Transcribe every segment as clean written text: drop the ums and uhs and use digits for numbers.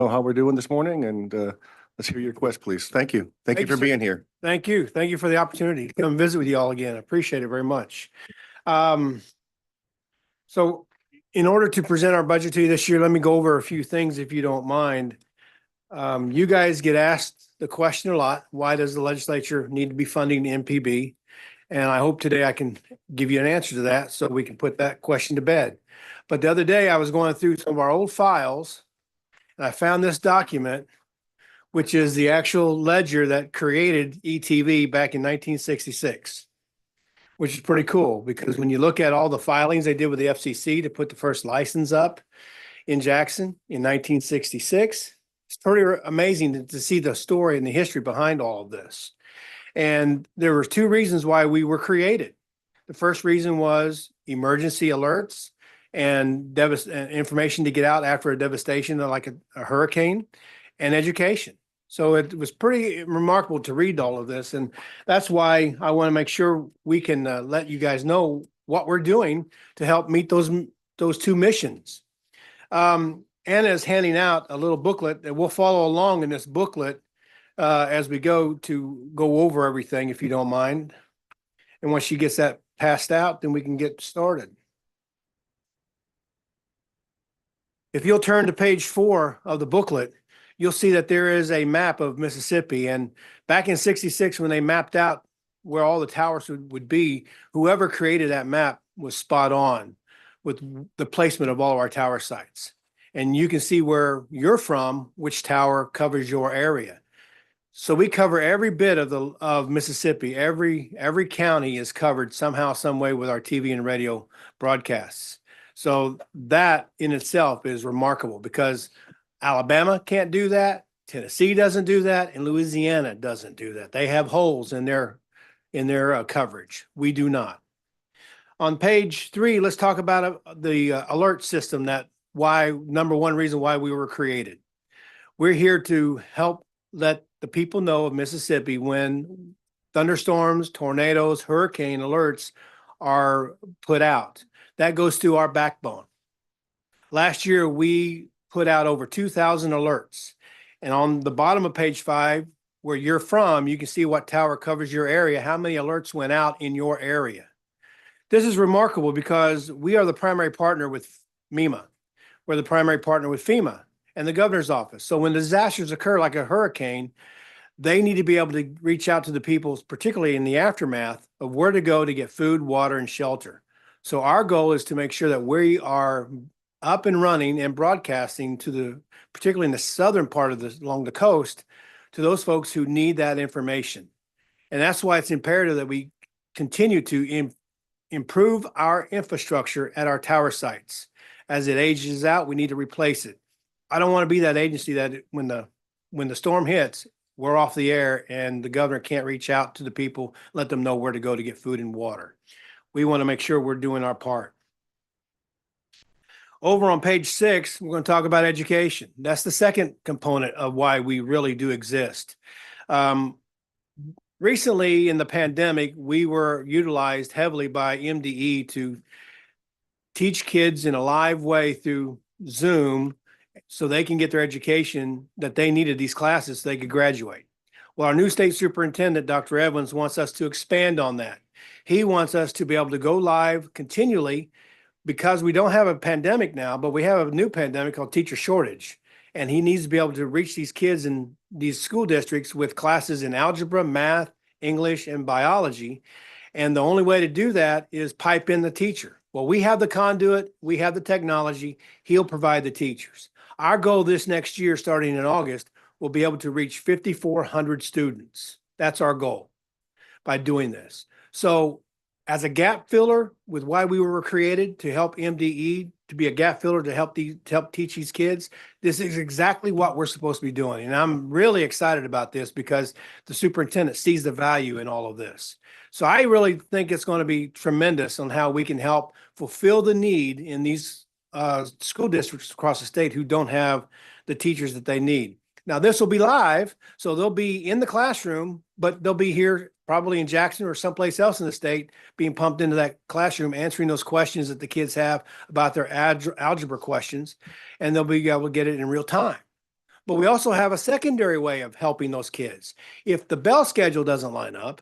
know how we're doing this morning, and let's hear your request, please. Thank you. Thank you for being here. Thank you. Thank you for the opportunity to come visit with you all again. I appreciate it very much. So in order to present our budget to you this year, let me go over a few things if you don't mind. You guys get asked the question a lot, why does the legislature need to be funding the MPB? And I hope today I can give you an answer to that so we can put that question to bed. But the other day I was going through some of our old files and I found this document, which is the actual ledger that created ETV back in 1966, which is pretty cool because when you look at all the filings they did with the FCC to put the first license up in Jackson in 1966, it's pretty amazing to see the story and the history behind all of this. And there were two reasons why we were created. The first reason was emergency alerts and information to get out after a devastation like a hurricane, and education. So it was pretty remarkable to read all of this. And that's why I want to make sure we can let you guys know what we're doing to help meet those two missions. Anna is handing out a little booklet that we'll follow along in this booklet as we go over everything, if you don't mind. And once she gets that passed out, then we can get started. If you'll turn to page 4 of the booklet, you'll see that there is a map of Mississippi. And back in '66, when they mapped out where all the towers would be, whoever created that map was spot on with the placement of all of our tower sites. And you can see where you're from, which tower covers your area. So we cover every bit of Mississippi. Every county is covered somehow, some way with our TV and radio broadcasts. So that in itself is remarkable because Alabama can't do that, Tennessee doesn't do that, and Louisiana doesn't do that. They have holes in their coverage. We do not. On page 3, let's talk about the alert system. Number one reason why we were created. We're here to help let the people know of Mississippi when thunderstorms, tornadoes, hurricane alerts are put out. That goes through our backbone. Last year, we put out over 2,000 alerts. And on the bottom of page 5, where you're from, you can see what tower covers your area, how many alerts went out in your area. This is remarkable because we are the primary partner with MEMA. We're the primary partner with FEMA and the governor's office. So when disasters occur like a hurricane, they need to be able to reach out to the people, particularly in the aftermath, of where to go to get food, water, and shelter. So our goal is to make sure that we are up and running and broadcasting particularly in the southern part along the coast, to those folks who need that information. And that's why it's imperative that we continue to improve our infrastructure at our tower sites. As it ages out, we need to replace it. I don't want to be that agency that when the storm hits, we're off the air and the governor can't reach out to the people, let them know where to go to get food and water. We want to make sure we're doing our part. Over on page 6, we're going to talk about education. That's the second component of why we really do exist. Recently in the pandemic, we were utilized heavily by MDE to teach kids in a live way through Zoom so they can get their education that they needed these classes so they could graduate. Well, our new state superintendent, Dr. Evans, wants us to expand on that. He wants us to be able to go live continually because we don't have a pandemic now, but we have a new pandemic called teacher shortage. And he needs to be able to reach these kids in these school districts with classes in algebra, math, English, and biology. And the only way to do that is pipe in the teacher. Well, we have the conduit, we have the technology, he'll provide the teachers. Our goal this next year, starting in August, will be able to reach 5,400 students. That's our goal by doing this. So as a gap filler with why we were created to help MDE, to be a gap filler to help teach these kids, this is exactly what we're supposed to be doing. And I'm really excited about this because the superintendent sees the value in all of this. So I really think it's going to be tremendous on how we can help fulfill the need in these school districts across the state who don't have the teachers that they need. Now, this will be live, so they'll be in the classroom, but they'll be here probably in Jackson or someplace else in the state being pumped into that classroom, answering those questions that the kids have about their algebra questions, and they'll be able to get it in real time. But we also have a secondary way of helping those kids. If the bell schedule doesn't line up,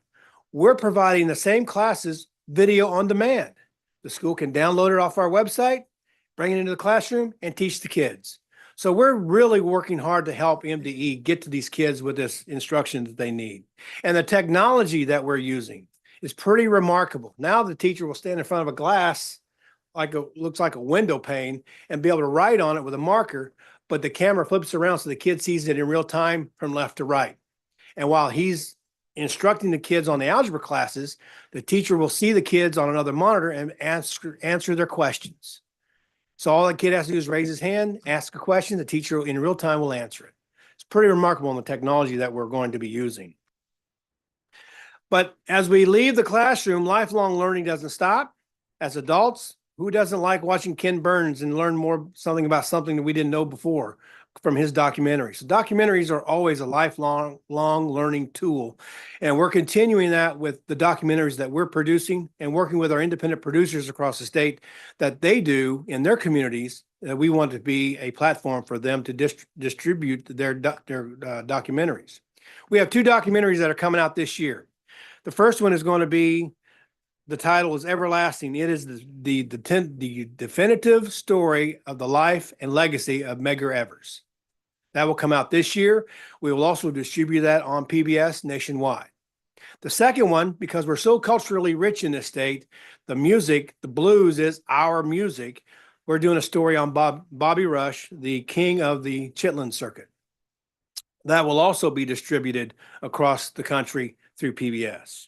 we're providing the same classes video on demand. The school can download it off our website, bring it into the classroom, and teach the kids. So we're really working hard to help MDE get to these kids with this instruction that they need. And the technology that we're using is pretty remarkable. Now the teacher will stand in front of a glass, looks like a window pane, and be able to write on it with a marker, but the camera flips around so the kid sees it in real time from left to right. And while he's instructing the kids on the algebra classes, the teacher will see the kids on another monitor and answer their questions. So all the kid has to do is raise his hand, ask a question, the teacher in real time will answer it. It's pretty remarkable in the technology that we're going to be using. But as we leave the classroom, lifelong learning doesn't stop. As adults, who doesn't like watching Ken Burns and learn something about something that we didn't know before from his documentaries? So documentaries are always a lifelong learning tool. And we're continuing that with the documentaries that we're producing and working with our independent producers across the state that they do in their communities. That we want to be a platform for them to distribute their documentaries. We have 2 documentaries that are coming out this year. The first one is going to be, the title is Everlasting. It is the definitive story of the life and legacy of Medgar Evers. That will come out this year. We will also distribute that on PBS nationwide. The second one, because we're so culturally rich in this state, the music, the blues is our music. We're doing a story on Bobby Rush, the king of the Chitlin circuit. That will also be distributed across the country through PBS.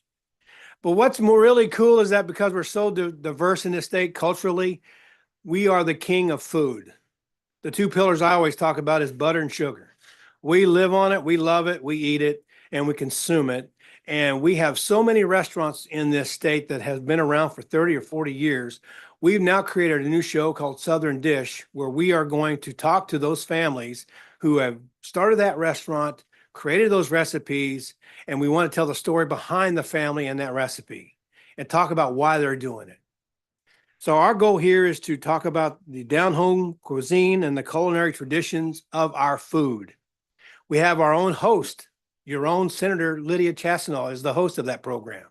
But what's really cool is that because we're so diverse in this state culturally, we are the king of food. The 2 pillars I always talk about is butter and sugar. We live on it, we love it, we eat it, and we consume it. And we have so many restaurants in this state that have been around for 30 or 40 years. We've now created a new show called Southern Dish, where we are going to talk to those families who have started that restaurant, created those recipes, and we want to tell the story behind the family and that recipe and talk about why they're doing it. So our goal here is to talk about the down-home cuisine and the culinary traditions of our food. We have our own host, your own Senator Lydia Chastinall is the host of that program.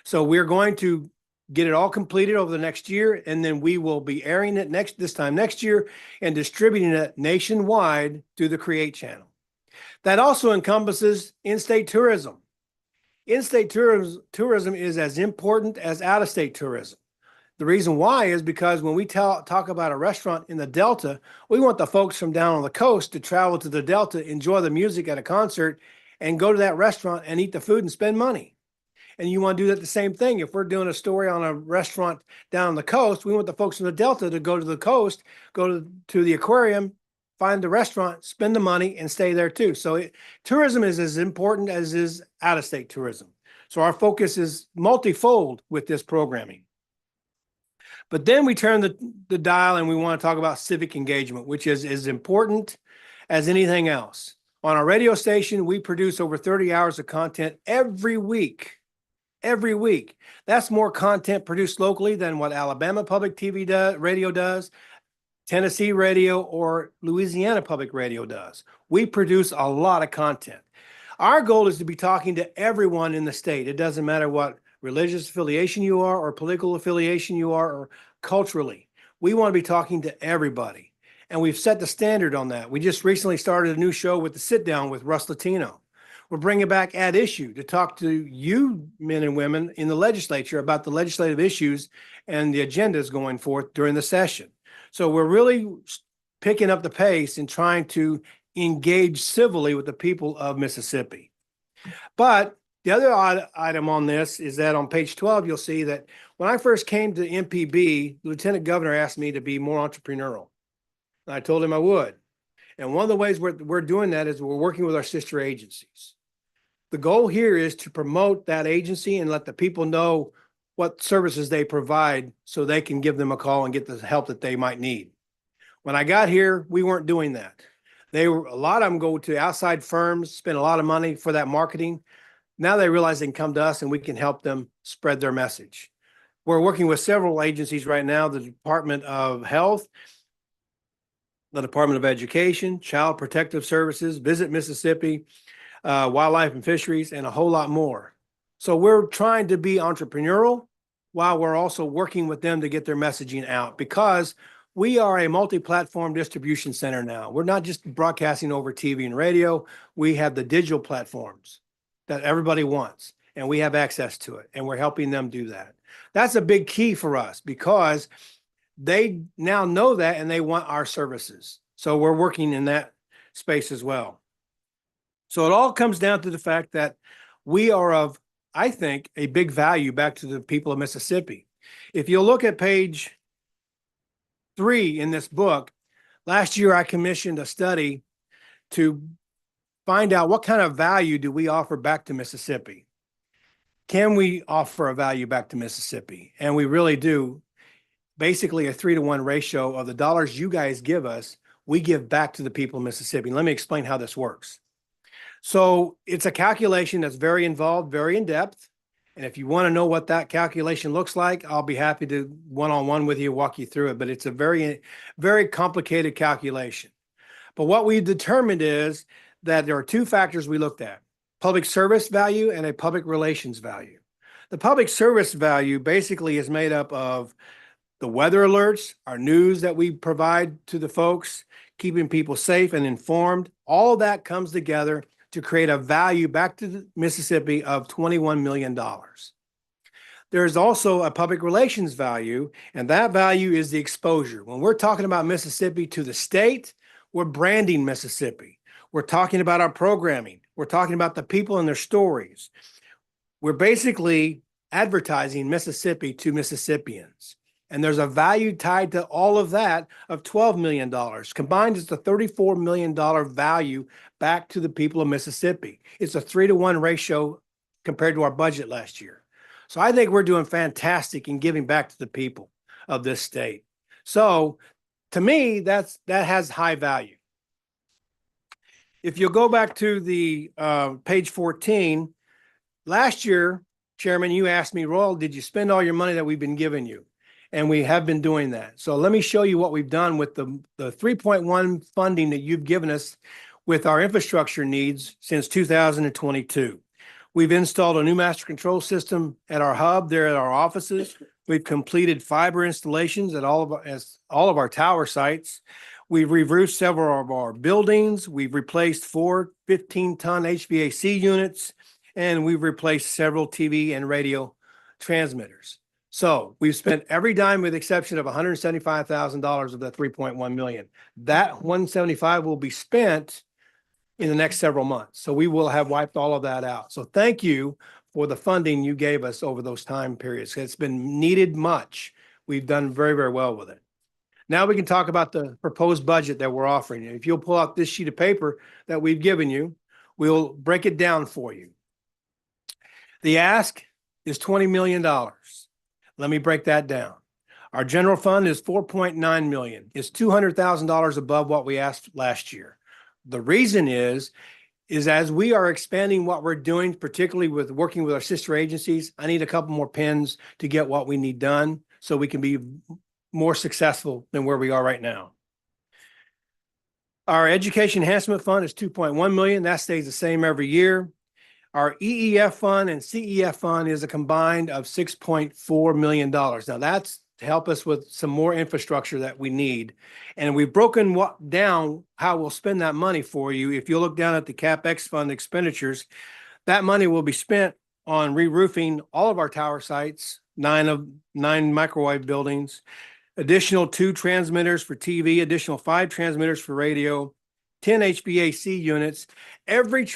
So we're going to get it all completed over the next year, and then we will be airing it this time next year and distributing it nationwide through the Create channel. That also encompasses in-state tourism. In-state tourism is as important as out-of-state tourism. The reason why is because when we talk about a restaurant in the Delta, we want the folks from down on the coast to travel to the Delta, enjoy the music at a concert, and go to that restaurant and eat the food and spend money. And you want to do that the same thing. If we're doing a story on a restaurant down on the coast, we want the folks from the Delta to go to the coast, go to the aquarium, find the restaurant, spend the money, and stay there too. So tourism is as important as is out-of-state tourism. So our focus is multifold with this programming. But then we turn the dial and we want to talk about civic engagement, which is as important as anything else. On our radio station, we produce over 30 hours of content every week. Every week. That's more content produced locally than what Alabama Public Radio does, Tennessee Radio, or Louisiana Public Radio does. We produce a lot of content. Our goal is to be talking to everyone in the state. It doesn't matter what religious affiliation you are or political affiliation you are or culturally. We want to be talking to everybody. And we've set the standard on that. We just recently started a new show with the Sit Down with Russ Latino. We're bringing back At Issue to talk to you men and women in the legislature about the legislative issues and the agendas going forth during the session. So we're really picking up the pace and trying to engage civilly with the people of Mississippi. But the other item on this is that on page 12, you'll see that when I first came to MPB, the Lieutenant Governor asked me to be more entrepreneurial. And I told him I would. And one of the ways we're doing that is we're working with our sister agencies. The goal here is to promote that agency and let the people know what services they provide so they can give them a call and get the help that they might need. When I got here, we weren't doing that. A lot of them go to outside firms, spend a lot of money for that marketing. Now they realize they can come to us and we can help them spread their message. We're working with several agencies right now, the Department of Health, the Department of Education, Child Protective Services, Visit Mississippi, Wildlife and Fisheries, and a whole lot more. So we're trying to be entrepreneurial while we're also working with them to get their messaging out, because we are a multi-platform distribution center now. We're not just broadcasting over TV and radio. We have the digital platforms that everybody wants, and we have access to it, and we're helping them do that. That's a big key for us because they now know that and they want our services. So we're working in that space as well. So it all comes down to the fact that we are of, I think, a big value back to the people of Mississippi. If you look at page 3 in this book, last year I commissioned a study to find out what kind of value do we offer back to Mississippi. Can we offer a value back to Mississippi? And we really do. Basically a 3-to-1 ratio of the dollars you guys give us, we give back to the people of Mississippi. Let me explain how this works. So it's a calculation that's very involved, very in depth. And if you want to know what that calculation looks like, I'll be happy to one-on-one with you, walk you through it. But it's a very, very complicated calculation. But what we determined is that there are 2 factors we looked at: public service value and a public relations value. The public service value basically is made up of the weather alerts, our news that we provide to the folks, keeping people safe and informed. All that comes together to create a value back to Mississippi of $21 million. There's also a public relations value, and that value is the exposure. When we're talking about Mississippi to the state, we're branding Mississippi. We're talking about our programming. We're talking about the people and their stories. We're basically advertising Mississippi to Mississippians. And there's a value tied to all of that of $12 million. Combined, it's a $34 million value back to the people of Mississippi. It's a 3-to-1 ratio compared to our budget last year. So I think we're doing fantastic in giving back to the people of this state. So to me, that has high value. If you'll go back to the page 14, last year, Chairman, you asked me, Royal, did you spend all your money that we've been giving you? And we have been doing that. So let me show you what we've done with the 3.1 funding that you've given us with our infrastructure needs since 2022. We've installed a new master control system at our hub there at our offices. We've completed fiber installations at all of our tower sites. We've re-roofed several of our buildings. We've replaced 4 15-ton HVAC units, and we've replaced several TV and radio transmitters. So we've spent every dime with the exception of $175,000 of the $3.1 million. That $175,000 will be spent in the next several months. So we will have wiped all of that out. So thank you for the funding you gave us over those time periods. It's been needed much. We've done very, very well with it. Now we can talk about the proposed budget that we're offering. If you'll pull out this sheet of paper that we've given you, we'll break it down for you. The ask is $20 million. Let me break that down. Our general fund is $4.9 million. It's $200,000 above what we asked last year. The reason is as we are expanding what we're doing, particularly with working with our sister agencies, I need a couple more pins to get what we need done so we can be more successful than where we are right now. Our education enhancement fund is $2.1 million. That stays the same every year. Our EEF fund and CEF fund is a combined of $6.4 million. Now that's to help us with some more infrastructure that we need. And we've broken down how we'll spend that money for you. If you look down at the CapEx fund expenditures, that money will be spent on re-roofing all of our tower sites, 9 microwave buildings, additional 2 transmitters for TV, additional 5 transmitters for radio, 10 HVAC units. Every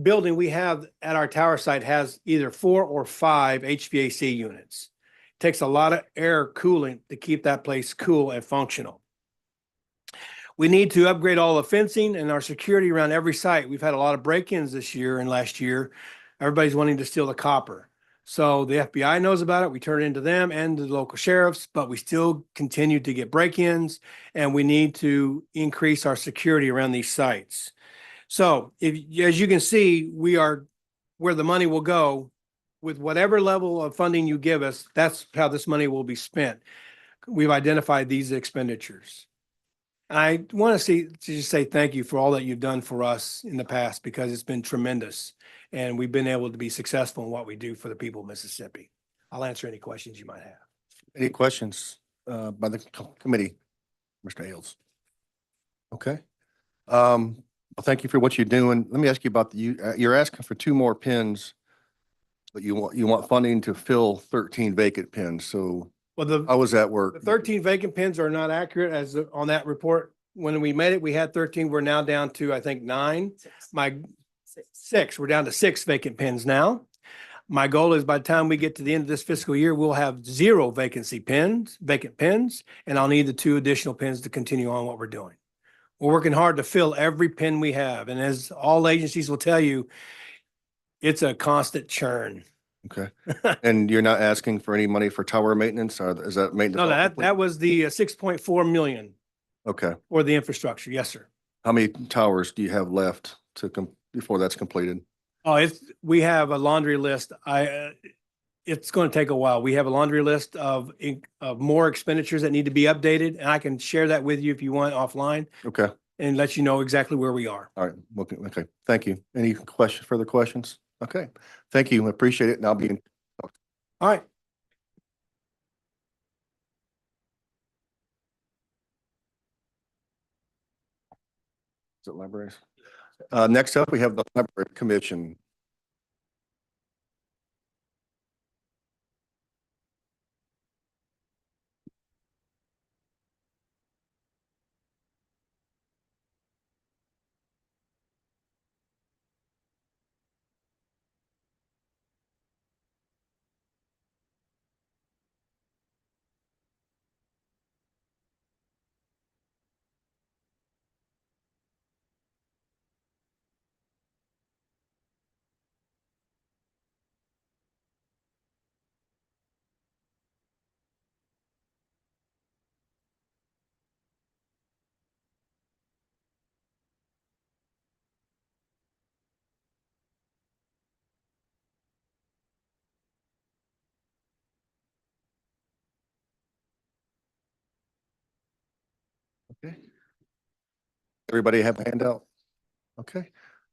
building we have at our tower site has either 4 or 5 HVAC units. It takes a lot of air cooling to keep that place cool and functional. We need to upgrade all the fencing and our security around every site. We've had a lot of break-ins this year and last year. Everybody's wanting to steal the copper. So the FBI knows about it. We turn it into them and the local sheriffs, but we still continue to get break-ins, and we need to increase our security around these sites. So as you can see, we are where the money will go with whatever level of funding you give us. That's how this money will be spent. We've identified these expenditures. I want to just say thank you for all that you've done for us in the past because it's been tremendous. And we've been able to be successful in what we do for the people of Mississippi. I'll answer any questions you might have. Any questions by the committee? Mr. Ailes? Okay. Well, thank you for what you're doing. Let me ask you about you're asking for 2 more pins, but you want funding to fill 13 vacant pins. So Well, how does that work? the 13 vacant pins are not accurate on that report. When we made it, we had 13. We're now down to, I think, 9. Six. We're down to 6 vacant pins now. My goal is by the time we get to the end of this fiscal year, we'll have 0 vacant pins, and I'll need the 2 additional pins to continue on what we're doing. We're working hard to fill every pin we have. And as all agencies will tell you, it's a constant churn. Okay. And you're not asking for any money for tower maintenance, or is that maintenance? No, all complete? that was the 6.4 million Okay. for the infrastructure. Yes, sir. How many towers do you have left before that's completed? Oh, we have a laundry list. It's going to take a while. We have a laundry list of more expenditures that need to be updated, and I can share that with you if you want offline Okay. and let you know exactly where we are. All right. Okay. Thank you. Any further questions? Okay. Thank you. I appreciate it. And I'll be in. All right. Is it libraries? Next up, we have the Library Commission. Okay. Everybody have a handout? Okay.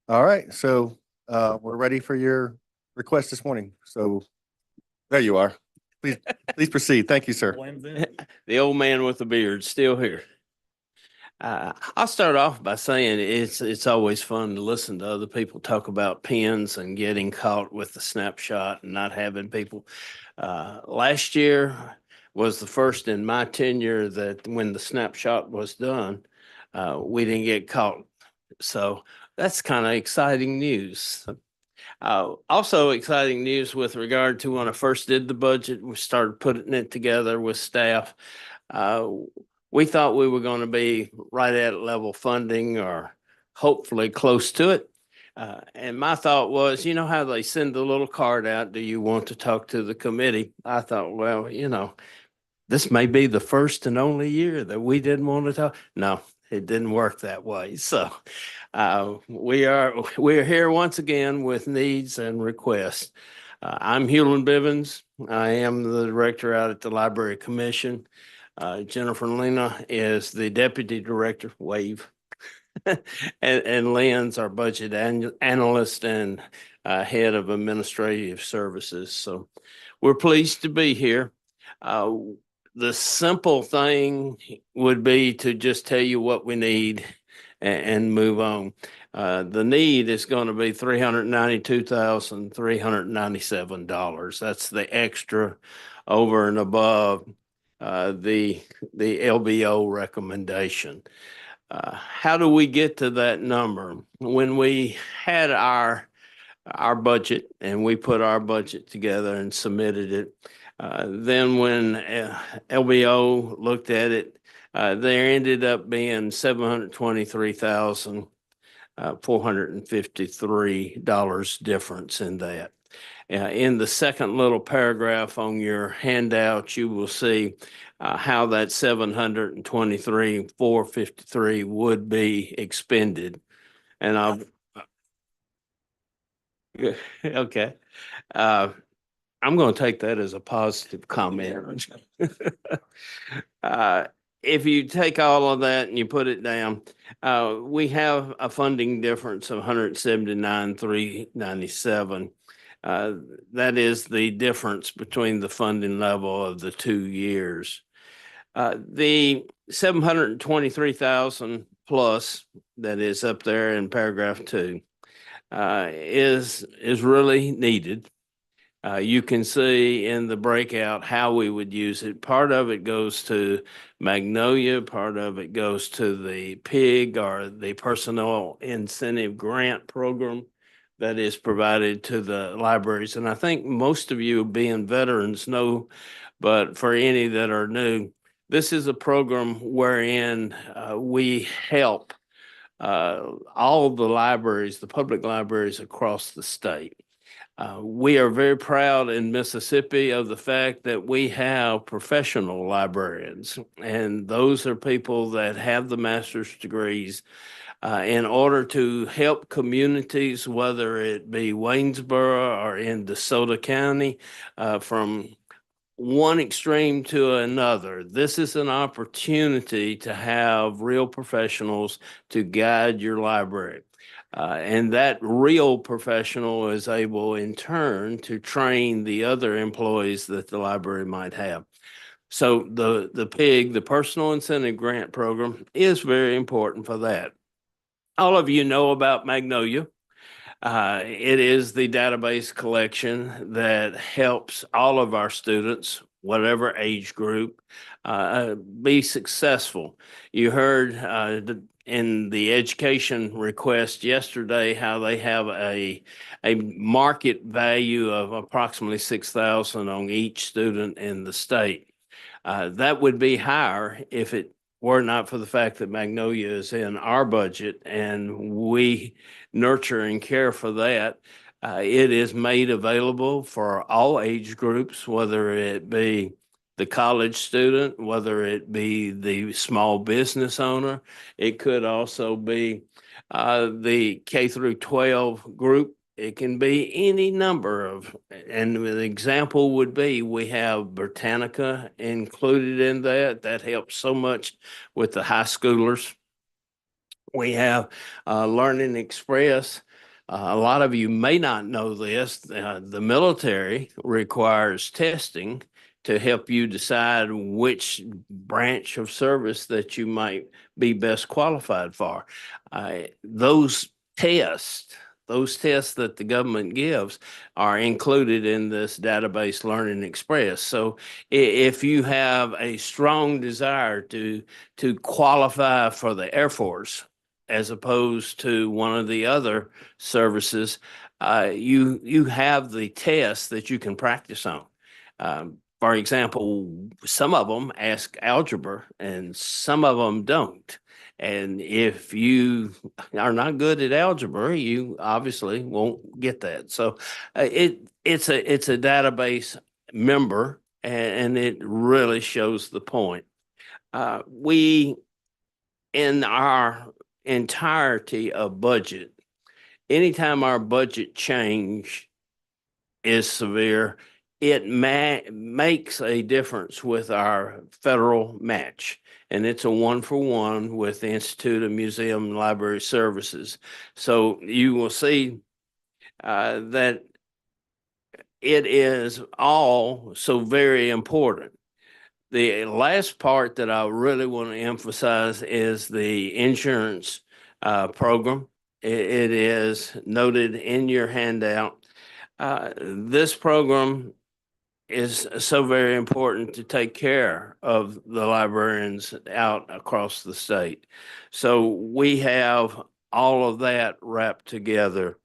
All right. So we're ready for your request this morning. So there you are. Please proceed. Thank you, sir. The old man with the beard still here. I'll start off by saying it's always fun to listen to other people talk about pins and getting caught with the snapshot and not having people. Last year was the first in my tenure that when the snapshot was done, we didn't get caught. So that's kind of exciting news. Also exciting news with regard to when I first did the budget, we started putting it together with staff. We thought we were going to be right at level funding or hopefully close to it. And my thought was, you know how they send the little card out, do you want to talk to the committee? I thought, well, this may be the first and only year that we didn't want to talk. No, it didn't work that way. So we're here once again with needs and requests. I'm Hewlin Bivens. I am the director out at the Library Commission. Jennifer Lena is the deputy director, wave. and Lynn's our budget analyst and head of administrative services. So we're pleased to be here. The simple thing would be to just tell you what we need and move on. The need is going to be $392,397. That's the extra over and above the LBO recommendation. How do we get to that number? When we had our budget and we put our budget together and submitted it, then when LBO looked at it, there ended up being $723,453 difference in that. In the second little paragraph on your handout, you will see how that 723,453 would be expended. And I'll okay. I'm going to take that as a positive comment. if you take all of that and you put it down, we have a funding difference of 179,397. That is the difference between the funding level of the 2 years. The 723,000 plus that is up there in paragraph 2 is really needed. You can see in the breakout how we would use it. Part of it goes to Magnolia, part of it goes to the PIG, or the Personnel Incentive Grant Program that is provided to the libraries. And I think most of you, being veterans, know, but for any that are new, this is a program wherein we help all of the libraries, the public libraries across the state. We are very proud in Mississippi of the fact that we have professional librarians, and those are people that have the master's degrees in order to help communities, whether it be Waynesboro or in DeSoto County, from one extreme to another. This is an opportunity to have real professionals to guide your library. And that real professional is able in turn to train the other employees that the library might have. So the PIG, the Personal Incentive Grant Program, is very important for that. All of you know about Magnolia. It is the database collection that helps all of our students, whatever age group, be successful. You heard in the education request yesterday how they have a market value of approximately $6,000 on each student in the state. That would be higher if it were not for the fact that Magnolia is in our budget and we nurture and care for that. It is made available for all age groups, whether it be the college student, whether it be the small business owner. It could also be the K through 12 group. It can be any number of, and an example would be we have Britannica included in that. That helps so much with the high schoolers. We have Learning Express. A lot of you may not know this. The military requires testing to help you decide which branch of service that you might be best qualified for. Those tests that the government gives are included in this database Learning Express. So if you have a strong desire to qualify for the Air Force as opposed to one of the other services, you have the tests that you can practice on. For example, some of them ask algebra and some of them don't. And if you are not good at algebra, you obviously won't get that. So it's a database member, and it really shows the point. We, in our entirety of budget, anytime our budget change is severe, it makes a difference with our federal match. And it's a 1-for-1 with the Institute of Museum and Library Services. So you will see that it is all so very important. The last part that I really want to emphasize is the insurance program. It is noted in your handout. This program is so very important to take care of the librarians out across the state. So we have all of that wrapped together.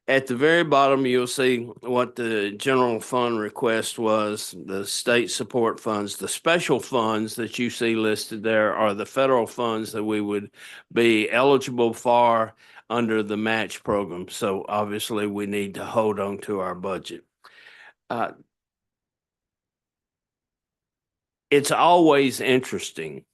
At the very bottom, you'll see what the general fund request was, the state support funds. The special funds that you see listed there are the federal funds that we would be eligible for under the match program. So obviously we need to hold on to our budget. It's always interesting.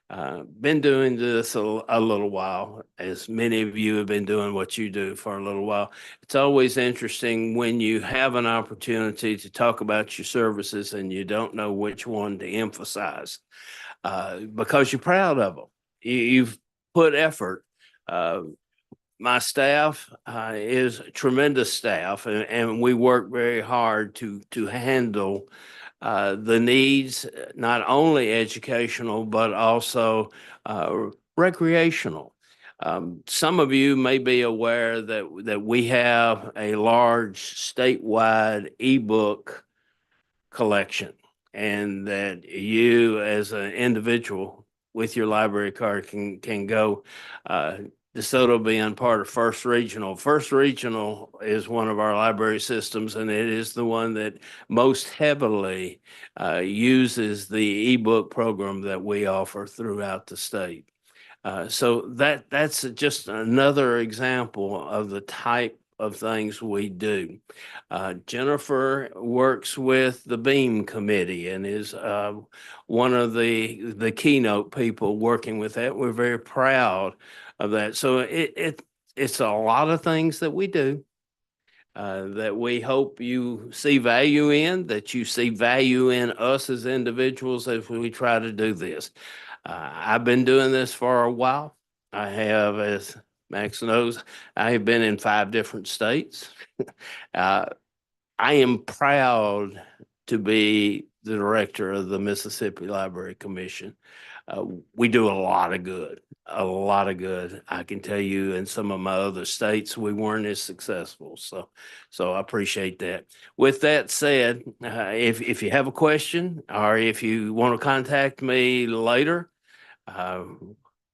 Been doing this a little while, as many of you have been doing what you do for a little while. It's always interesting when you have an opportunity to talk about your services and you don't know which one to emphasize. because you're proud of them. You've put effort. Uh, my staff is a tremendous staff, and we work very hard to handle the needs, not only educational, but also recreational. Some of you may be aware that we have a large statewide ebook collection, and that you as an individual with your library card can go. DeSoto being part of First Regional. First Regional is one of our library systems, and it is the one that most heavily uses the ebook program that we offer throughout the state. So that's just another example of the type of things we do. Jennifer works with the Beam Committee and is one of the keynote people working with that. We're very proud of that. So it's a lot of things that we do. That we hope you see value in, that you see value in us as individuals as we try to do this. I've been doing this for a while. I have, as Max knows, I have been in 5 different states. I am proud to be the director of the Mississippi Library Commission. We do a lot of good, a lot of good. I can tell you in some of my other states, we weren't as successful. So I appreciate that. With that said, if you have a question or if you want to contact me later,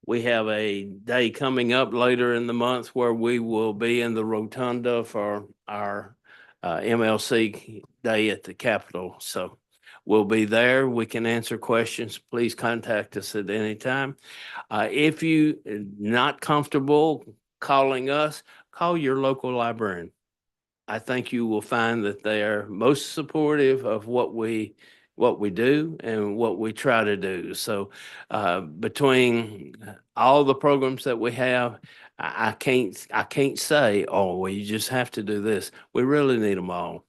we have a day coming up later in the month where we will be in the rotunda for our MLC day at the Capitol. So we'll be there. We can answer questions. Please contact us at any time. If you not comfortable calling us, call your local librarian. I think you will find that they are most supportive of what we do and what we try to do. So between all the programs that we have, I can't say, oh, well, you just have to do this. We really need them all.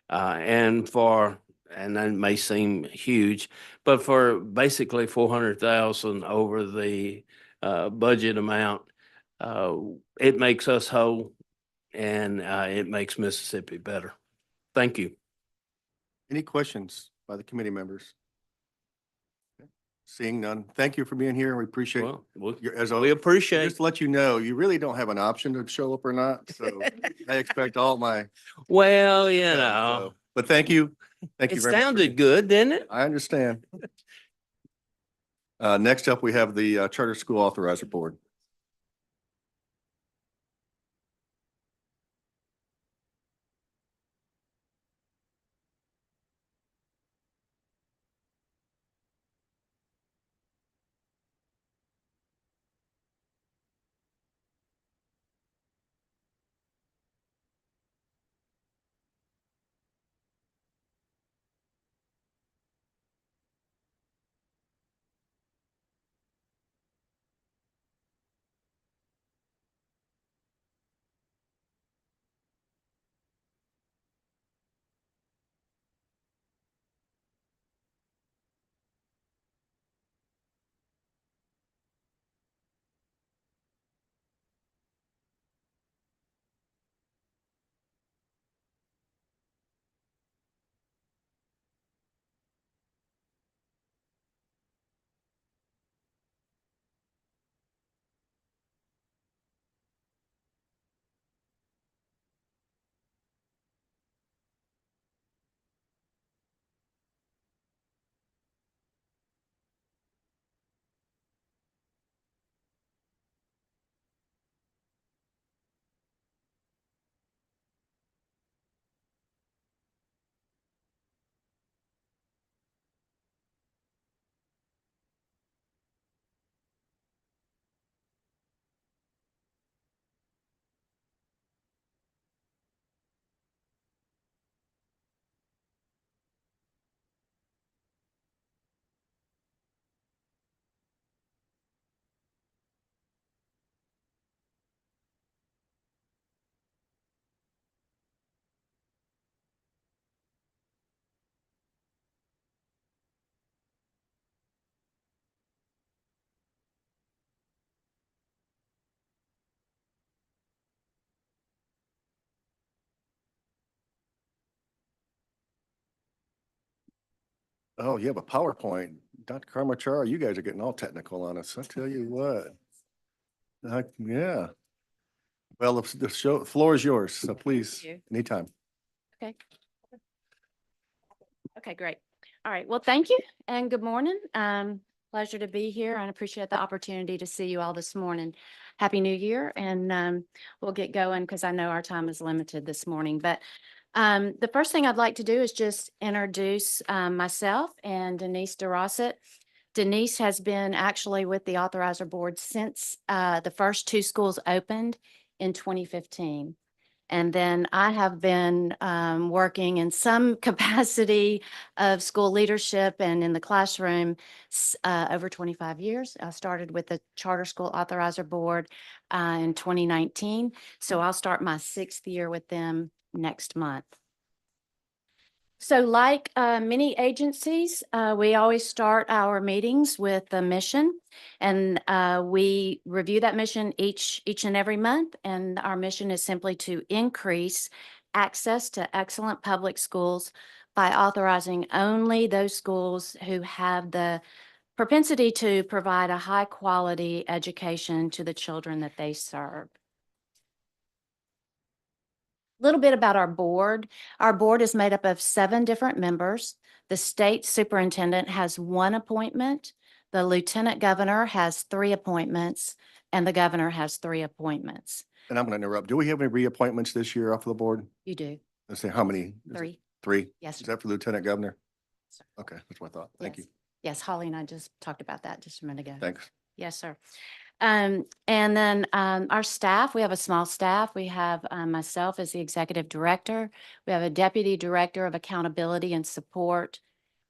And that may seem huge, but for basically 400,000 over the budget amount, it makes us whole, and it makes Mississippi better. Thank you. Any questions by the committee members? Seeing none, thank you for being here. We appreciate Well, we appreciate. just to let you know, you really don't have an option to show up or not. So I expect all my. Well, But thank you. Thank you it very much. sounded good, didn't it? I understand. Next up, we have the Charter School Authorizer Board. Oh, you have a PowerPoint. Dr. Karmachar, you guys are getting all technical on us. I tell you what. Yeah. Well, the floor is yours, so please, you. anytime. Okay. Okay, great. All right. Well, thank you and good morning. Pleasure to be here and appreciate the opportunity to see you all this morning. Happy New Year, and we'll get going because I know our time is limited this morning. But the first thing I'd like to do is just introduce myself and Denise DeRosset. Denise has been actually with the Authorizer Board since the first two schools opened in 2015. And then I have been working in some capacity of school leadership and in the classroom over 25 years. I started with the Charter School Authorizer Board in 2019. So I'll start my 6th year with them next month. So like many agencies, we always start our meetings with a mission, and we review that mission each and every month. And our mission is simply to increase access to excellent public schools by authorizing only those schools who have the propensity to provide a high quality education to the children that they serve. Little bit about our board. Our board is made up of 7 different members. The state superintendent has 1 appointment. The lieutenant governor has 3 appointments, and the governor has 3 appointments. And I'm going to interrupt. Do we have any reappointments this year off of the board? You do. Let's say how many? Is it 3. 3? Yes, Is sir. that for Lieutenant Governor? Sir. Okay, that's what I thought. Thank you. Yes. Yes, Holly and I just talked about that just a minute ago. Thanks. Yes, sir. And then our staff, we have a small staff. We have myself as the executive director. We have a deputy director of accountability and support.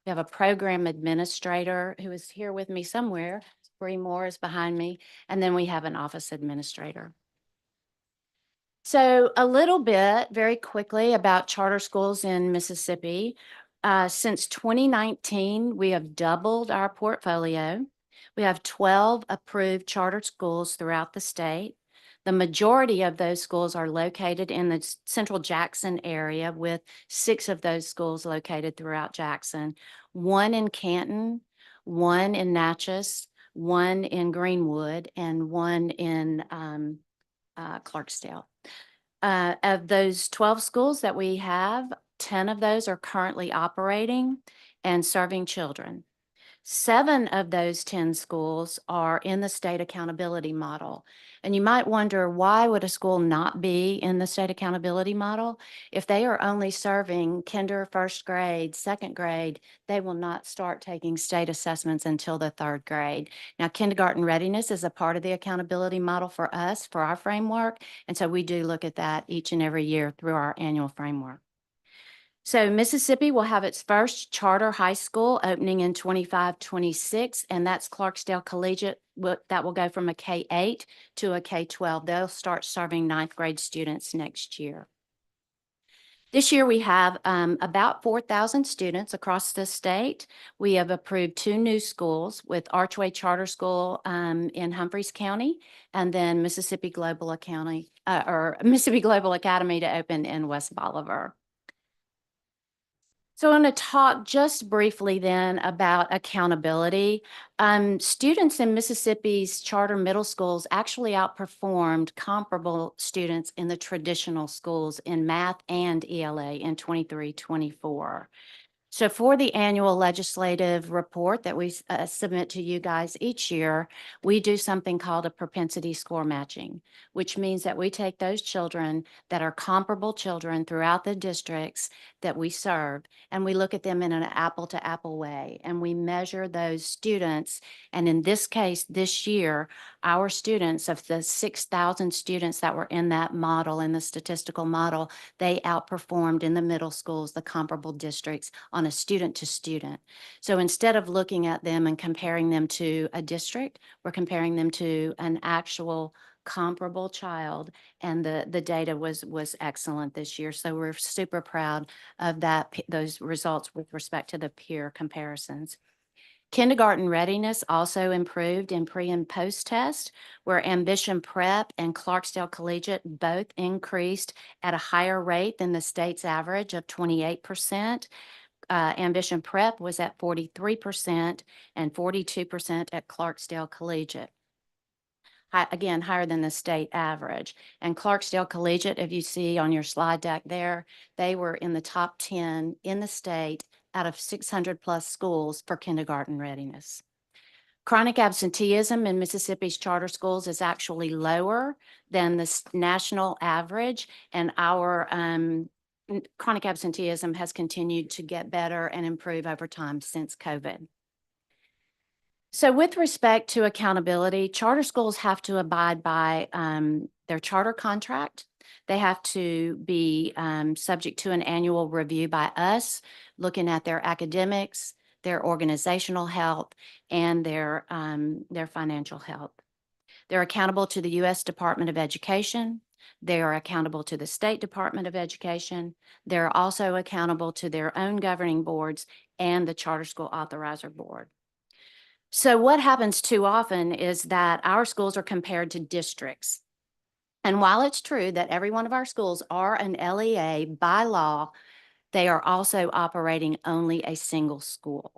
We have a program administrator who is here with me somewhere. Bree Moore is behind me. And then we have an office administrator. So a little bit, very quickly, about charter schools in Mississippi. Since 2019, we have doubled our portfolio. We have 12 approved charter schools throughout the state. The majority of those schools are located in the central Jackson area, with 6 of those schools located throughout Jackson, 1 in Canton, 1 in Natchez, 1 in Greenwood, and 1 in Clarksdale. Of those 12 schools that we have, 10 of those are currently operating and serving children. 7 of those 10 schools are in the state accountability model. And you might wonder, why would a school not be in the state accountability model? If they are only serving kinder, 1st grade, 2nd grade, they will not start taking state assessments until the 3rd grade. Now, kindergarten readiness is a part of the accountability model for us, for our framework. And so we do look at that each and every year through our annual framework. So Mississippi will have its first charter high school opening in 25-26, and that's Clarksdale Collegiate. That will go from a K-8 to a K-12. They'll start serving 9th grade students next year. This year, we have about 4,000 students across the state. We have approved 2 new schools, with Archway Charter School in Humphreys County, and then Mississippi Global Academy to open in West Bolivar. So I'm going to talk just briefly then about accountability. Students in Mississippi's charter middle schools actually outperformed comparable students in the traditional schools in math and ELA in 23-24. So for the annual legislative report that we submit to you guys each year, we do something called a propensity score matching, which means that we take those children that are comparable children throughout the districts that we serve, and we look at them in an apple-to-apple way, and we measure those students. And in this case, this year, our students, of the 6,000 students that were in that model, in the statistical model, they outperformed in the middle schools, the comparable districts, on a student to student. So instead of looking at them and comparing them to a district, we're comparing them to an actual comparable child, and the data was excellent this year. So we're super proud of those results with respect to the peer comparisons. Kindergarten readiness also improved in pre and post test, where Ambition Prep and Clarksdale Collegiate both increased at a higher rate than the state's average of 28%. Ambition Prep was at 43% and 42% at Clarksdale Collegiate. Again, higher than the state average. And Clarksdale Collegiate, if you see on your slide deck there, they were in the top 10 in the state out of 600 plus schools for kindergarten readiness. Chronic absenteeism in Mississippi's charter schools is actually lower than the national average, and our chronic absenteeism has continued to get better and improve over time since COVID. So with respect to accountability, charter schools have to abide by their charter contract. They have to be subject to an annual review by us, looking at their academics, their organizational health, and their financial health. They're accountable to the U.S. Department of Education. They are accountable to the State Department of Education. They're also accountable to their own governing boards and the Charter School Authorizer Board. So what happens too often is that our schools are compared to districts. And while it's true that every one of our schools are an LEA by law, they are also operating only a single school.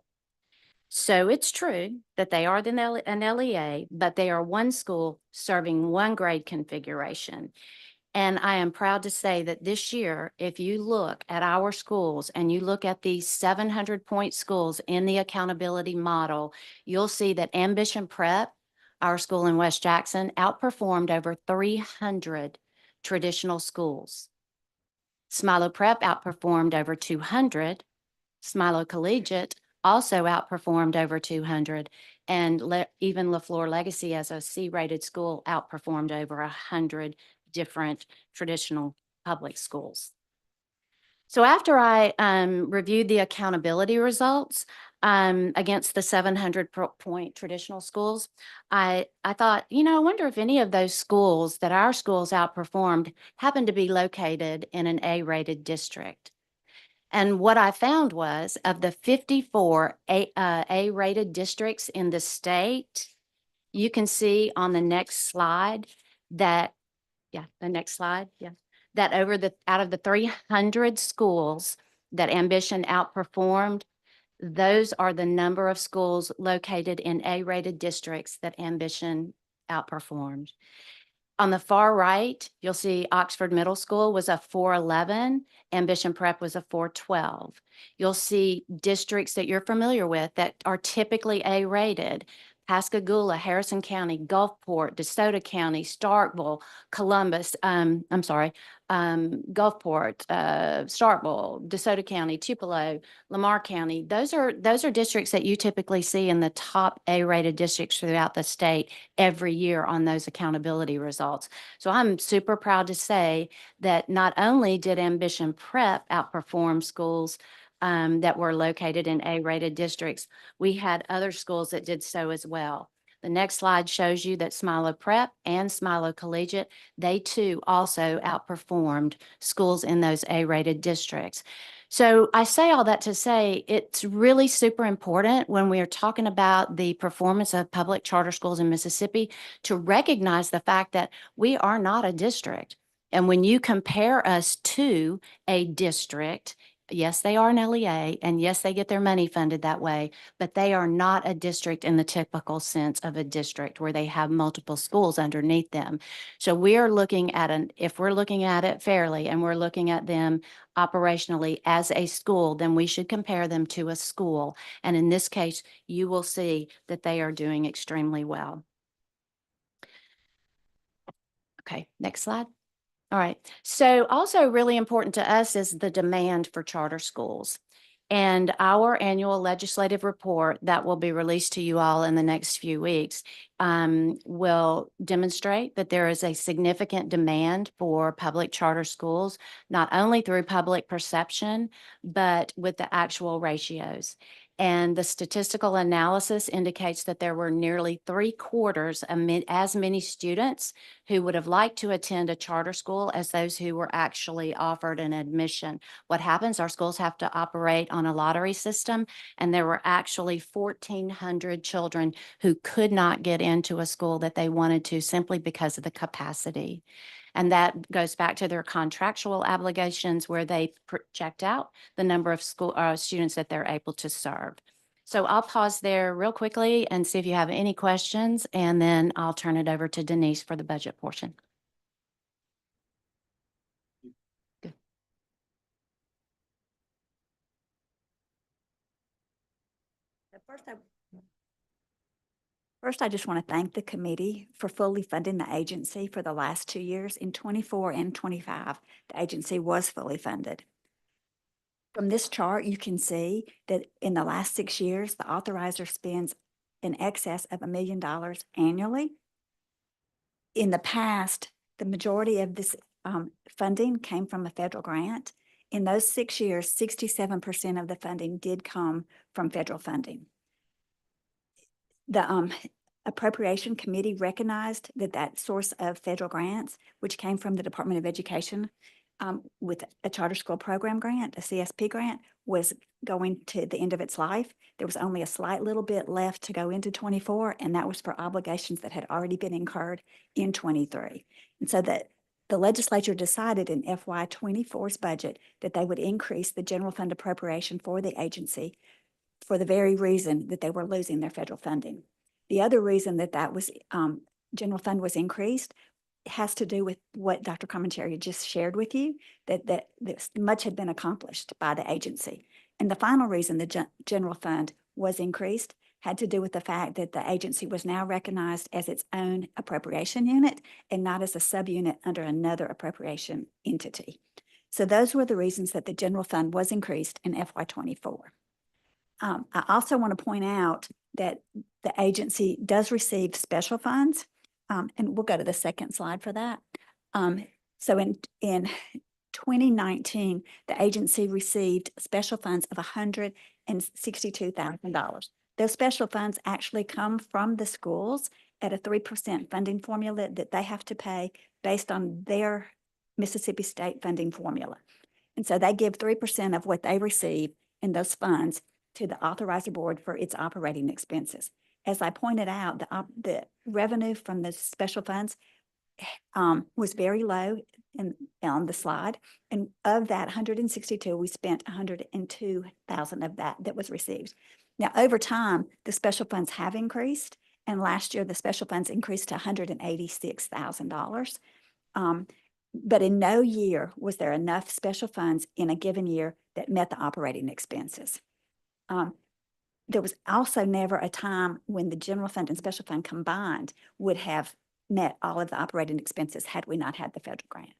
So it's true that they are an LEA, but they are one school serving one grade configuration. And I am proud to say that this year, if you look at our schools and you look at these 700-point schools in the accountability model, you'll see that Ambition Prep, our school in West Jackson, outperformed over 300 traditional schools. Smilo Prep outperformed over 200. Smilo Collegiate also outperformed over 200. And even LaFleur Legacy, as a C-rated school, outperformed over 100 different traditional public schools. So after I reviewed the accountability results against the 700-point traditional schools, I thought, I wonder if any of those schools that our schools outperformed happen to be located in an A-rated district. And what I found was, of the 54 A-rated districts in the state, you can see on the next slide that that out of the 300 schools that Ambition outperformed, those are the number of schools located in A-rated districts that Ambition outperformed. On the far right, you'll see Oxford Middle School was a 411, Ambition Prep was a 412. You'll see districts that you're familiar with that are typically A-rated: Pascagoula, Harrison County, Gulfport, DeSoto County, Starkville, Columbus, Gulfport, Starkville, DeSoto County, Tupelo, Lamar County. Those are districts that you typically see in the top A-rated districts throughout the state every year on those accountability results. So I'm super proud to say that not only did Ambition Prep outperform schools that were located in A-rated districts, we had other schools that did so as well. The next slide shows you that Smilo Prep and Smilo Collegiate, they too also outperformed schools in those A-rated districts. So I say all that to say it's really super important when we are talking about the performance of public charter schools in Mississippi to recognize the fact that we are not a district. And when you compare us to a district, yes, they are an LEA, and yes, they get their money funded that way, but they are not a district in the typical sense of a district where they have multiple schools underneath them. So we are looking at if we're looking at it fairly and we're looking at them operationally as a school, then we should compare them to a school. And in this case, you will see that they are doing extremely well. Okay, next slide. All right. So also really important to us is the demand for charter schools. And our annual legislative report that will be released to you all in the next few weeks will demonstrate that there is a significant demand for public charter schools, not only through public perception, but with the actual ratios. And the statistical analysis indicates that there were nearly 3/4 as many students who would have liked to attend a charter school as those who were actually offered an admission. What happens? Our schools have to operate on a lottery system, and there were actually 1,400 children who could not get into a school that they wanted to simply because of the capacity. And that goes back to their contractual obligations where they project out the number of students that they're able to serve. So I'll pause there real quickly and see if you have any questions, and then I'll turn it over to Denise for the budget portion. First, I just want to thank the committee for fully funding the agency for the last 2 years. In 24 and 25, the agency was fully funded. From this chart, you can see that in the last 6 years, the authorizer spends in excess of $1 million annually. In the past, the majority of this funding came from a federal grant. In those 6 years, 67% of the funding did come from federal funding. The Appropriation Committee recognized that that source of federal grants, which came from the Department of Education with a charter school program grant, a CSP grant, was going to the end of its life. There was only a slight little bit left to go into 24, and that was for obligations that had already been incurred in 23. And so that the legislature decided in FY 24's budget that they would increase the general fund appropriation for the agency for the very reason that they were losing their federal funding. The other reason that that was general fund was increased has to do with what Dr. Commentary just shared with you, that much had been accomplished by the agency. And the final reason the general fund was increased had to do with the fact that the agency was now recognized as its own appropriation unit and not as a subunit under another appropriation entity. So those were the reasons that the general fund was increased in FY 24. I also want to point out that the agency does receive special funds, and we'll go to the second slide for that. So in 2019, the agency received special funds of $162,000. Those special funds actually come from the schools at a 3% funding formula that they have to pay based on their Mississippi State funding formula. And so they give 3% of what they receive in those funds to the authorizer board for its operating expenses. As I pointed out, the revenue from the special funds was very low on the slide. And of that 162, we spent 102,000 of that was received. Now, over time, the special funds have increased. And last year, the special funds increased to $186,000. But in no year was there enough special funds in a given year that met the operating expenses. There was also never a time when the general fund and special fund combined would have met all of the operating expenses had we not had the federal grant.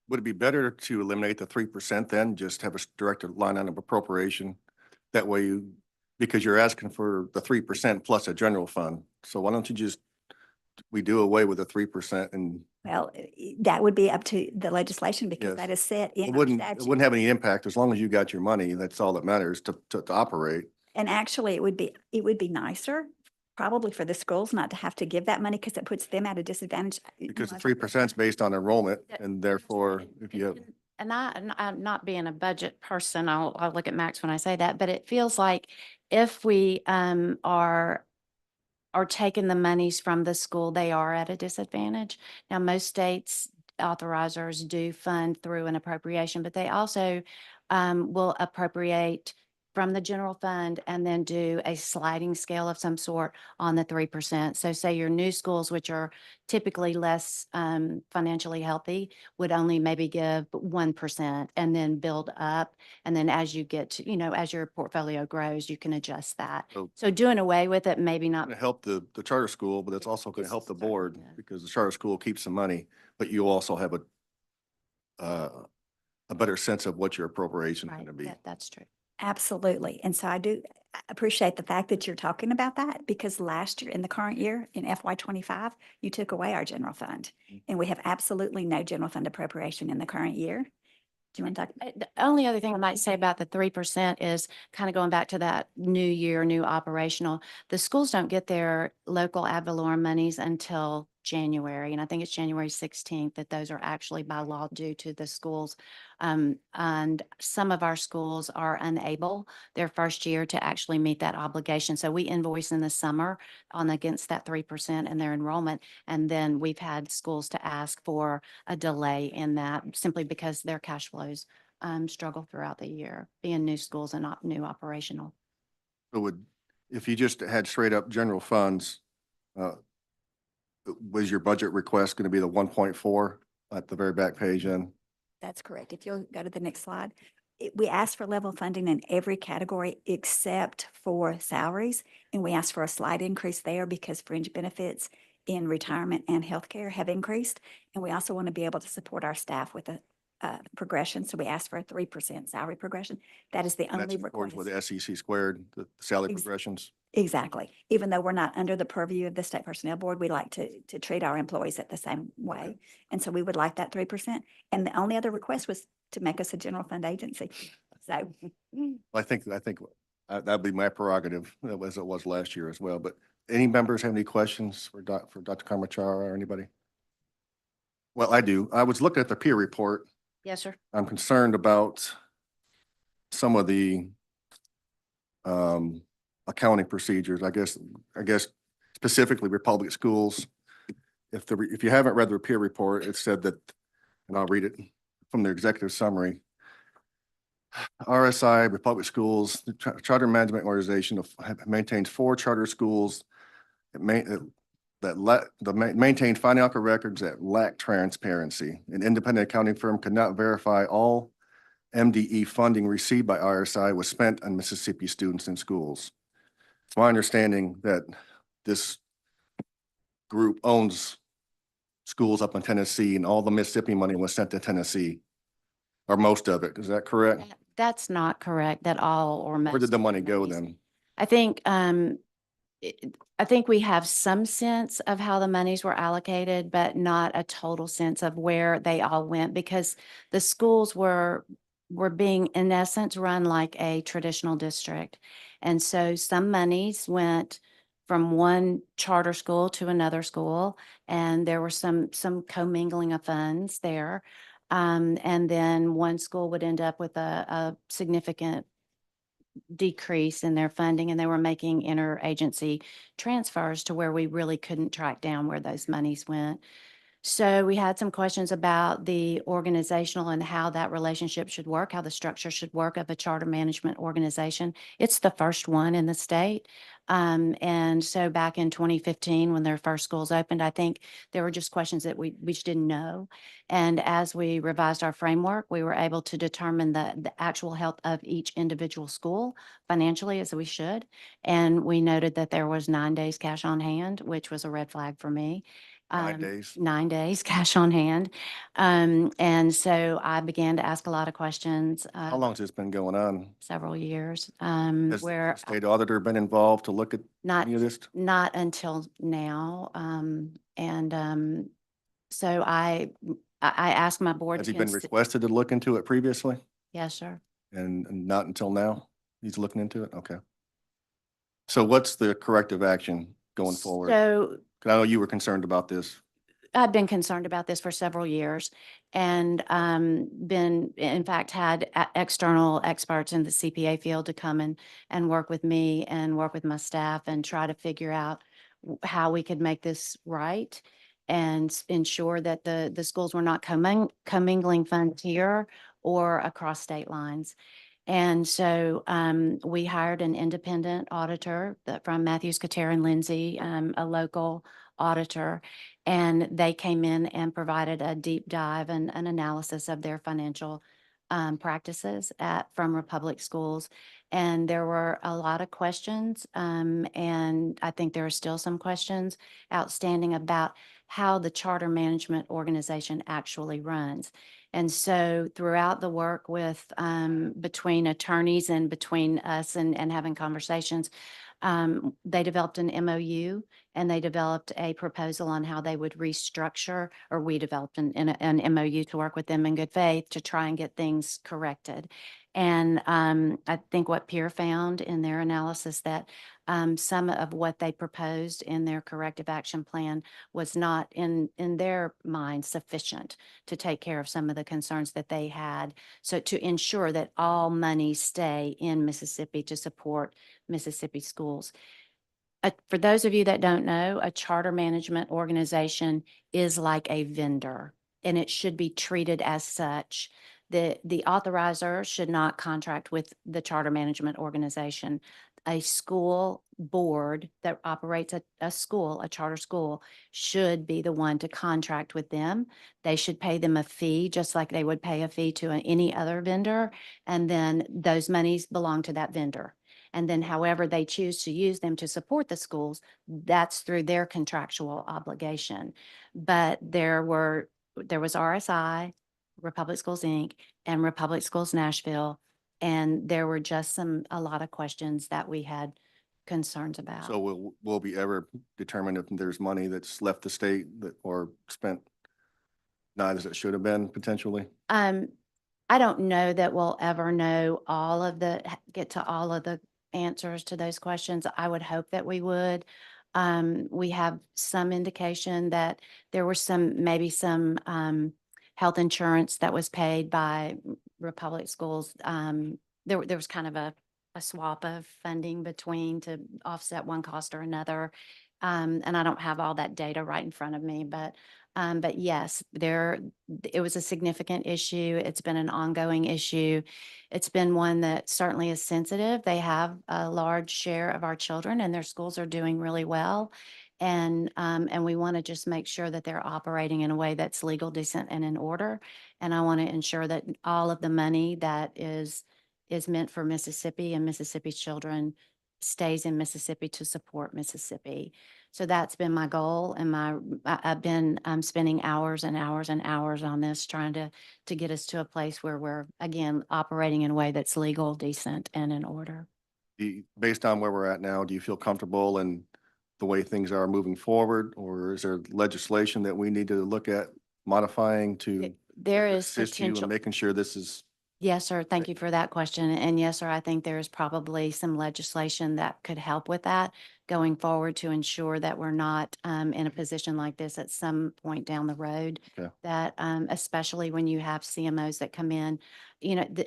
Would it be better to eliminate the 3% then, just have a direct line item appropriation? That way because you're asking for the 3% plus a general fund. So why don't you we do away with the 3% and Well, that would be up to the legislation because Yes. that is set in it our wouldn't statute. have any impact as long as you got your money. That's all that matters to operate. And actually, it would be nicer probably for the schools not to have to give that money because it puts them at a disadvantage. Because the 3% is based on enrollment, Yeah. and therefore, if you have, And I'm not being a budget person, I'll look at Max when I say that, but it feels like if we are taking the monies from the school, they are at a disadvantage. Now, most states authorizers do fund through an appropriation, but they also will appropriate from the general fund and then do a sliding scale of some sort on the 3%. So say your new schools, which are typically less financially healthy, would only maybe give 1% and then build up. And then as you get to, as your portfolio grows, you can adjust that. So doing away with it, maybe not. going to help the charter school, but it's also going to help the board because the charter school keeps the money, but you also have a better sense of what your appropriation is Right, going to be. that's true. Absolutely. And so I do appreciate the fact that you're talking about that because last year, in the current year, in FY 25, you took away our general fund. And we have absolutely no general fund appropriation in the current year. Do you want to talk? The only other thing I might say about the 3% is kind of going back to that new year, new operational. The schools don't get their local ad valorem monies until January, and I think it's January 16th, that those are actually by law due to the schools. And some of our schools are unable their first year to actually meet that obligation. So we invoice in the summer on against that 3% in their enrollment. And then we've had schools to ask for a delay in that simply because their cash flows struggle throughout the year, being new schools and not new operational. So if you just had straight up general funds, was your budget request going to be the 1.4 at the very back page in? That's correct. If you'll go to the next slide. We asked for level funding in every category except for salaries. And we asked for a slight increase there because fringe benefits in retirement and healthcare have increased. And we also want to be able to support our staff with a progression. So we asked for a 3% salary progression. That is the And that's only of course request. with the SEC squared, the salary Ex- progressions. Exactly. Even though we're not under the purview of the State Personnel Board, we like to treat our employees at the same way. And so we would like that 3%. And the only other request was to make us a general fund agency. So I think that'd be my prerogative, as it was last year as well. But any members have any questions for Dr. Kamachara or anybody? Well, I do. I was looking at the peer report. Yes, sir. I'm concerned about some of the accounting procedures. I guess specifically Republic Schools. If you haven't read the peer report, it said that, and I'll read it from the executive summary. RSI, Republic Schools, the Charter Management Organization maintains 4 charter schools that maintain financial records that lack transparency. An independent accounting firm could not verify all MDE funding received by RSI was spent on Mississippi students in schools. It's my understanding that this group owns schools up in Tennessee, and all the Mississippi money was sent to Tennessee, or most of it. Is that correct? That's not correct, that all or most. Where did the of money go monies- then? I think, I think we have some sense of how the monies were allocated, but not a total sense of where they all went, because the schools were being, in essence, run like a traditional district. And so some monies went from one charter school to another school, and there were some commingling of funds there. And then one school would end up with a significant decrease in their funding, and they were making interagency transfers to where we really couldn't track down where those monies went. So we had some questions about the organizational and how that relationship should work, how the structure should work of a charter management organization. It's the first one in the state. And so back in 2015, when their first schools opened, I think there were just questions that we just didn't know. And as we revised our framework, we were able to determine the actual health of each individual school financially, as we should. And we noted that there was 9 days cash on hand, which was a red flag for me. 9 days? 9 days cash on hand. And so I began to ask a lot of questions. How long has this been going on? Several years, Has where the state auditor been involved to look at not, any of this? not until now. So I asked my board. Has to he been consi- requested to look into it previously Yes, sir. and not until now? He's looking into it? Okay. So what's the corrective action going forward? So 'Cause I know you were concerned about this. I've been concerned about this for several years, and in fact, had external experts in the CPA field to come and work with me and work with my staff and try to figure out how we could make this right and ensure that the schools were not commingling funds here or across state lines. And so we hired an independent auditor from Matthews, Katera, and Lindsay, a local auditor, and they came in and provided a deep dive and an analysis of their financial practices from Republic Schools. And there were a lot of questions, and I think there are still some questions outstanding about how the charter management organization actually runs. And so throughout the work with between attorneys and between us and having conversations, they developed an MOU and they developed a proposal on how they would restructure, or we developed an MOU to work with them in good faith to try and get things corrected. And I think what Peer found in their analysis that some of what they proposed in their corrective action plan was not in their mind sufficient to take care of some of the concerns that they had. So to ensure that all money stay in Mississippi to support Mississippi schools. For those of you that don't know, a charter management organization is like a vendor, and it should be treated as such. The authorizer should not contract with the charter management organization. A school board that operates a school, a charter school, should be the one to contract with them. They should pay them a fee, just like they would pay a fee to any other vendor. And then those monies belong to that vendor. And then however they choose to use them to support the schools, that's through their contractual obligation. But there was RSI, Republic Schools, Inc., and Republic Schools Nashville. And there were just a lot of questions that we had concerns about. So will we ever determine if there's money that's left the state or spent not as it should have been potentially? I don't know that we'll ever know get to all of the answers to those questions. I would hope that we would. We have some indication that there were maybe some health insurance that was paid by Republic Schools. There was kind of a swap of funding between to offset one cost or another. And I don't have all that data right in front of me, but yes, it was a significant issue. It's been an ongoing issue. It's been one that certainly is sensitive. They have a large share of our children and their schools are doing really well. And we want to just make sure that they're operating in a way that's legal, decent, and in order. And I want to ensure that all of the money that is meant for Mississippi and Mississippi's children stays in Mississippi to support Mississippi. So that's been my goal, and I've been spending hours and hours and hours on this, trying to get us to a place where we're again operating in a way that's legal, decent, and in order. Based on where we're at now, do you feel comfortable in the way things are moving forward, or is there legislation that we need to look at modifying to There is assist you in potential. making sure this is? Yes, sir. Thank you for that question. And yes, sir, I think there's probably some legislation that could help with that going forward to ensure that we're not in a position like this at some point down the road. Okay. That especially when you have CMOs that come in,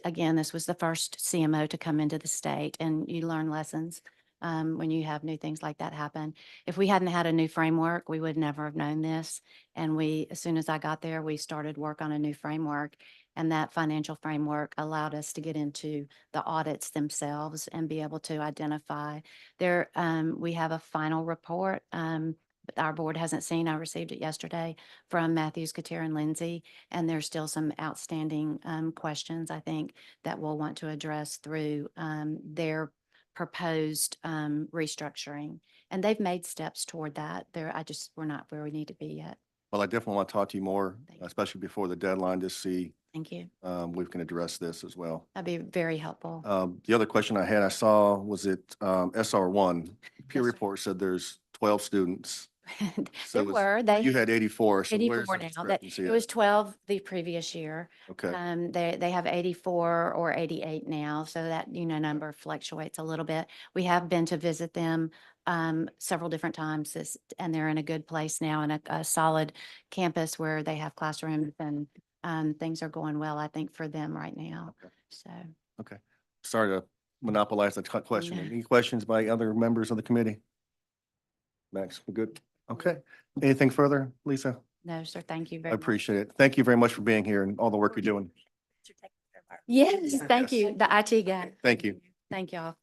again, this was the first CMO to come into the state, and you learn lessons when you have new things like that happen. If we hadn't had a new framework, we would never have known this. And as soon as I got there, we started work on a new framework. And that financial framework allowed us to get into the audits themselves and be able to identify there. We have a final report. But our board hasn't seen. I received it yesterday from Matthews, Katir, and Lindsay. And there's still some outstanding questions, I think, that we'll want to address through their proposed restructuring. And they've made steps toward that. We're not where we need to be yet. Well, I definitely want to talk to you more, Thank you. especially before the deadline, to see Thank you. we can address this as well. That'd be very helpful. The other question I saw was it SR1. Peer Yes, sir. report said there's 12 students. So There were, You had 84. So 84 where's the now. That discrepancy it at? was 12 the previous year. Okay, They have 84 or 88 now, so that number fluctuates a little bit. We have been to visit them several different times, and they're in a good place now, in a solid campus where they have classrooms, and things are going well, I think, for them right now. Okay. So okay. Sorry to monopolize the question. No. Any questions by other members of the committee? Max, we're good? Okay. Anything further, Lisa? no, sir. Thank you I very much. appreciate it. Thank you very much for being here and all the work you're doing. Yes, thank you. The IT guy. Thank you. Thank y'all.